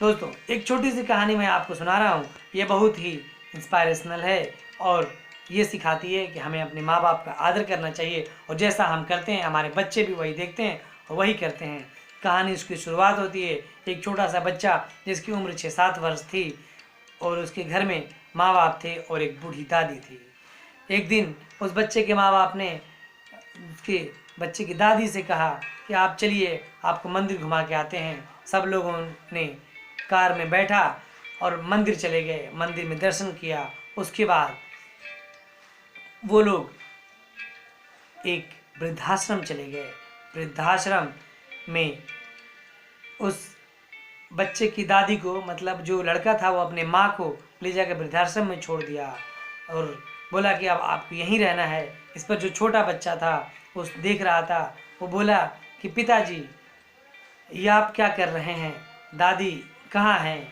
दोस्तों, एक छोटी सी कहानी मैं आपको सुना रहा हूँ। ये बहुत ही इंस्पायरेशनल है और ये सिखाती है कि हमें अपने माँ बाप का आदर करना चाहिए और जैसा हम करते हैं हमारे बच्चे भी वही देखते हैं और वही करते हैं। कहानी उसकी शुरुआत होती है एक छोटा सा बच्चा जिसकी उम्र 6-7 वर्ष थी और उसके घर में माँ बाप थे और एक बूढ़ी दादी थी। एक दिन उस बच्चे के माँ बाप ने उसके बच्चे की दादी से कहा कि आप चलिए, आपको मंदिर घुमा के आते हैं। सब लोगों ने कार में बैठा और मंदिर चले गए, मंदिर में दर्शन किया। उसके बाद वो लोग एक वृद्धाश्रम चले गए। वृद्धाश्रम में उस बच्चे की दादी को, मतलब जो लड़का था, वो अपने माँ को ले जाकर वृद्धाश्रम में छोड़ दिया और बोला कि अब आपको यहीं रहना है। इस पर जो छोटा बच्चा था उस देख रहा था, वो बोला कि पिताजी, ये आप क्या कर रहे हैं? दादी कहाँ हैं?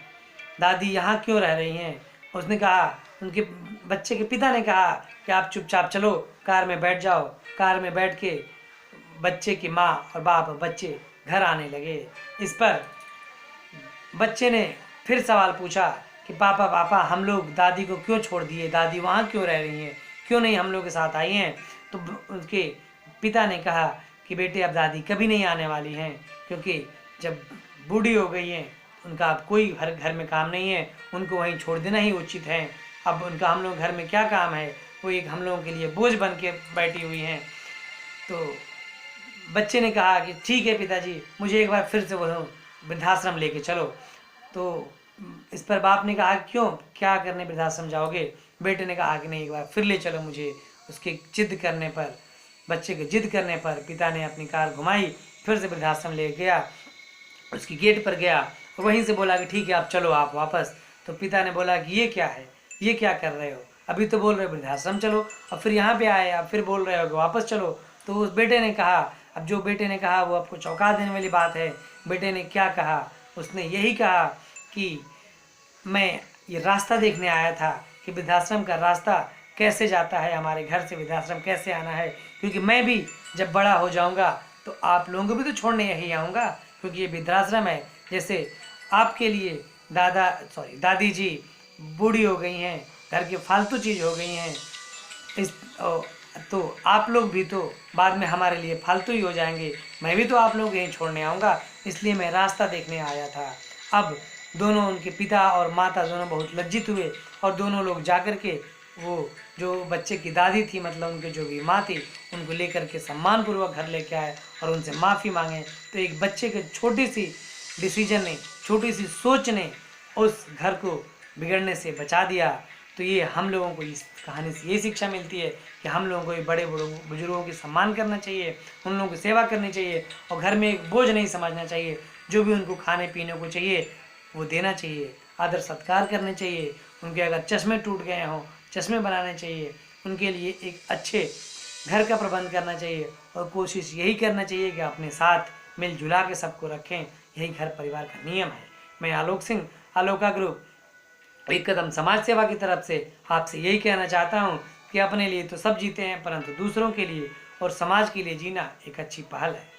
दादी यहाँ क्यों रह रही हैं? उसने कहा, उनके बच्चे के पिता ने कहा कि आप चुपचाप चलो, कार में बैठ जाओ। कार में बैठ के बच्चे की माँ और बाप और बच्चे घर आने लगे। इस पर बच्चे ने फिर सवाल पूछा कि पापा पापा, हम लोग दादी को क्यों छोड़ दिए? दादी वहाँ क्यों रह रही हैं? क्यों नहीं हम लोग के साथ आई हैं? तो उनके पिता ने कहा कि बेटे, अब दादी कभी नहीं आने वाली हैं, क्योंकि जब बूढ़ी हो गई हैं उनका अब कोई घर में काम नहीं है, उनको वहीं छोड़ देना ही उचित है। अब उनका हम लोग घर में क्या काम है? वो एक हम लोगों के लिए बोझ बन के बैठी हुई हैं। तो बच्चे ने कहा कि ठीक है पिताजी, मुझे एक बार फिर से वो वृद्धाश्रम लेके चलो। तो इस पर बाप ने कहा, क्यों, क्या करने वृद्धाश्रम जाओगे? बेटे ने कहा कि नहीं, एक बार फिर ले चलो मुझे। उसके जिद करने पर, बच्चे के जिद करने पर पिता ने अपनी कार घुमाई, फिर से वृद्धाश्रम ले गया। उसकी गेट पर गया और वहीं से बोला कि ठीक है, आप चलो, आप वापस। तो पिता ने बोला कि ये क्या है, ये क्या कर रहे हो? अभी तो बोल रहे हो वृद्धाश्रम चलो, अब फिर यहाँ पे आए, अब फिर बोल रहे हो कि वापस चलो। तो उस बेटे ने कहा, अब जो बेटे ने कहा वो आपको चौंका देने वाली बात है। बेटे ने क्या कहा? उसने यही कहा कि मैं ये रास्ता देखने आया था कि वृद्धाश्रम का रास्ता कैसे जाता है, हमारे घर से वृद्धाश्रम कैसे आना है, क्योंकि मैं भी जब बड़ा हो जाऊंगा तो आप लोगों को भी तो छोड़ने यही आऊँगा, क्योंकि ये वृद्धाश्रम है। जैसे आपके लिए दादी जी बूढ़ी हो गई हैं, घर की फालतू चीज़ हो गई हैं, तो आप लोग भी तो बाद में हमारे लिए फालतू ही हो जाएंगे। मैं भी तो आप लोग यहीं छोड़ने आऊँगा, इसलिए मैं रास्ता देखने आया था। अब दोनों, उनके पिता और माता दोनों बहुत लज्जित हुए और दोनों लोग जाकर के वो जो बच्चे की दादी थी, मतलब उनके जो भी माँ थी, उनको लेकर के सम्मानपूर्वक घर लेके आए और उनसे माफ़ी मांगे। तो एक बच्चे के छोटी सी डिसीजन ने, छोटी सी सोच ने उस घर को बिगड़ने से बचा दिया। तो ये हम लोगों को इस कहानी से ये शिक्षा मिलती है कि हम लोगों को ये बड़े बुजुर्गों की सम्मान करना चाहिए, उन लोगों की सेवा करनी चाहिए और घर में एक बोझ नहीं समझना चाहिए। जो भी उनको खाने पीने को चाहिए वो देना चाहिए, आदर सत्कार करने चाहिए। उनके अगर चश्मे टूट गए हों, चश्मे बनाने चाहिए, उनके लिए एक अच्छे घर का प्रबंध करना चाहिए और कोशिश यही करना चाहिए कि अपने साथ मिलजुला के सबको रखें। यही घर परिवार का नियम है। मैं आलोक सिंह, आलोका ग्रुप एक कदम समाज सेवा की तरफ से आपसे यही कहना चाहता हूँ कि अपने लिए तो सब जीते हैं, परंतु दूसरों के लिए और समाज के लिए जीना एक अच्छी पहल है।